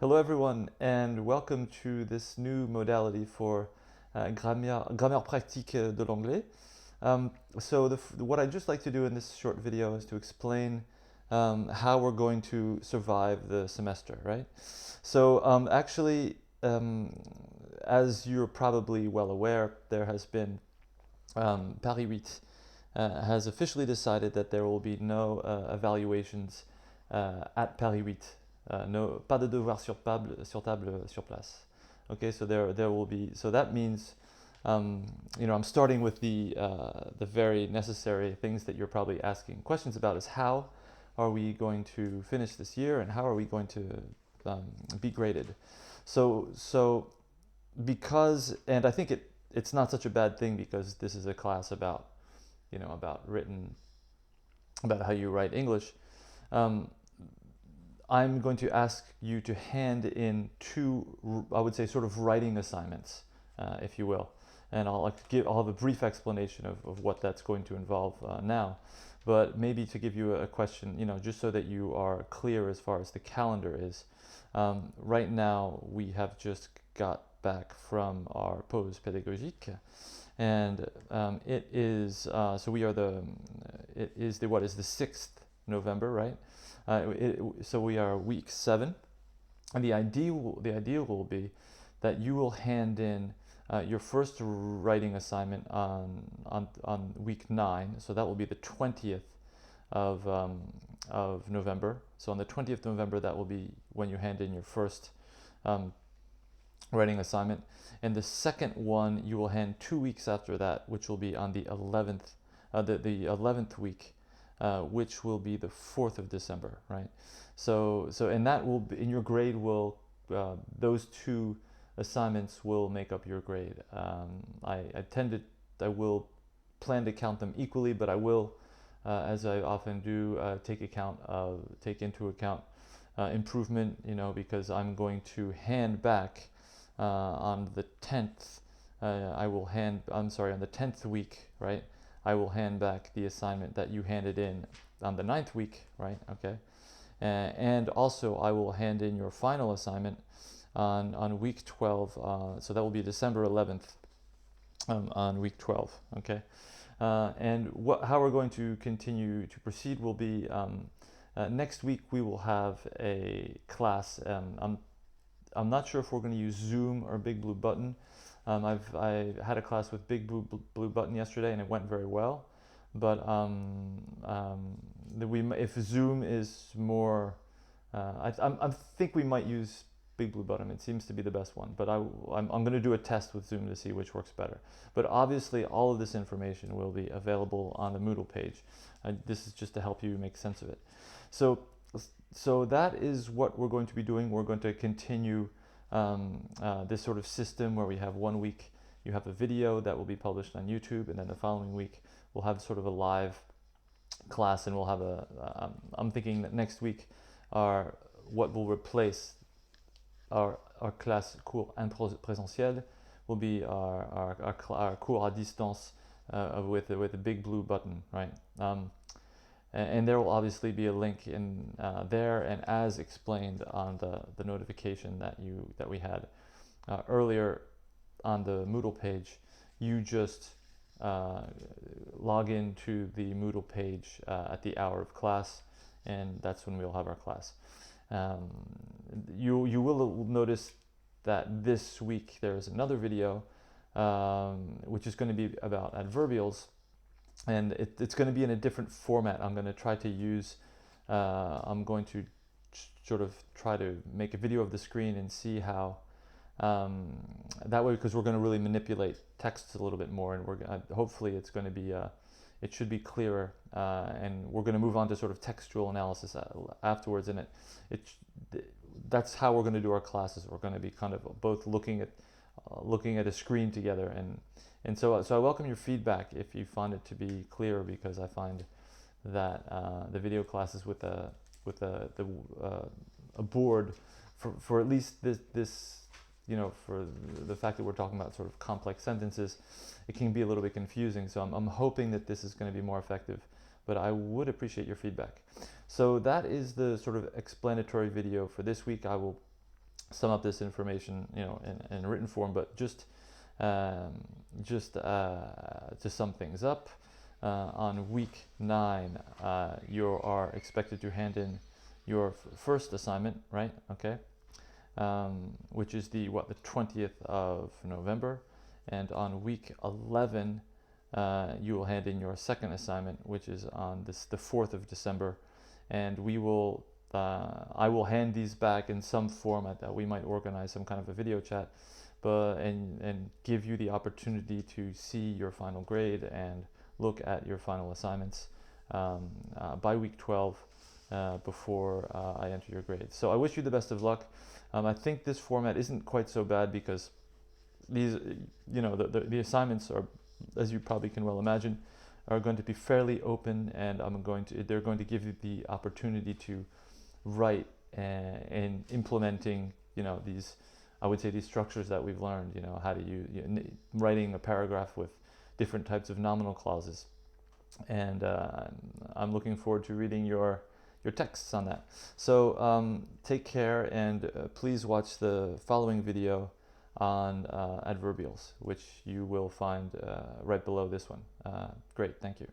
Hello everyone and welcome to this new modality for grammaire pratique de l'anglais. What I'd just like to do in this short video is to explain how we're going to survive the semester, right? As you're probably well aware, there has been Paris 8 has officially decided that there will be no evaluations at Paris 8. No, pas de devoir sur place. Okay, so there will be. So that means, I'm starting with the very necessary things that you're probably asking questions about. Is how are we going to finish this year, and how are we going to be graded? So because, and I think it's not such a bad thing because this is a class about about how you write English. I'm going to ask you to hand in two, I would say, sort of writing assignments, if you will. And I'll have a brief explanation of what that's going to involve now. But maybe to give you a question, just so that you are clear as far as the calendar is. Right now, we have just got back from our pause pédagogique. And it is, so we are it is the 6th November, right? So we are week 7, and the ideal will be that you will hand in your first writing assignment on week 9. So that will be the 20th of November. So on the 20th of November, that will be when you hand in your first writing assignment. And the second one you will hand 2 weeks after that, which will be on the 11th, the 11th week. Which will be the 4th of December, right? And that will be, in your grade will, those two assignments will make up your grade. I will plan to count them equally, but I will, as I often do, take into account improvement, because I'm going to hand back on the 10th. On the 10th week, right? I will hand back the assignment that you handed in on the 9th week, right? Okay. And also I will hand in your final assignment on week 12. So that will be December 11th on week 12, okay? How we're going to continue to proceed will be next week we will have a class. I'm not sure if we're going to use Zoom or Big Blue Button. I had a class with Big Blue Button yesterday, and it went very well. But if Zoom is more, I think we might use Big Blue Button. It seems to be the best one. But I'm going to do a test with Zoom to see which works better. But obviously, all of this information will be available on the Moodle page. This is just to help you make sense of it. So that is what we're going to be doing. We're going to continue this sort of system where we have 1 week you have a video that will be published on YouTube, and then the following week we'll have sort of a live class, and we'll have I'm thinking that next week what will replace our class cours en présentiel will be our cours à distance with a Big Blue Button, right? And there will obviously be a link in there, and as explained on the notification that we had earlier on the Moodle page, you just log into the Moodle page at the hour of class, and that's when we'll have our class. You will notice that this week there is another video which is going to be about adverbials. And it's going to be in a different format. I'm going to try to use, I'm going to sort of try to make a video of the screen and see how, that way, because we're going to really manipulate texts a little bit more, and hopefully it's going to be, it should be clearer, and we're going to move on to sort of textual analysis afterwards, and that's how we're going to do our classes. We're going to be kind of both looking at a screen together, and so I welcome your feedback if you find it to be clear, because I find that the video classes with a board for at least this for the fact that we're talking about sort of complex sentences, it can be a little bit confusing. So I'm hoping that this is going to be more effective, but I would appreciate your feedback. So that is the sort of explanatory video for this week. I will sum up this information, in written form, but um, to sum things up, on week 9, you are expected to hand in your first assignment, right? Okay, which is the 20th of November, and on week 11, you will hand in your second assignment, which is on the 4th of December, and I will hand these back in some format that we might organize some kind of a video chat, and give you the opportunity to see your final grade and look at your final assignments by week 12, before I enter your grade. So I wish you the best of luck. I think this format isn't quite so bad because these, the assignments are, as you probably can well imagine, are going to be fairly open, and they're going to give you the opportunity to write and implementing, these, I would say, these structures that we've learned, how to use, writing a paragraph with different types of nominal clauses. And I'm looking forward to reading your texts on that. So take care, and please watch the following video on adverbials, which you will find right below this one. Great, thank you.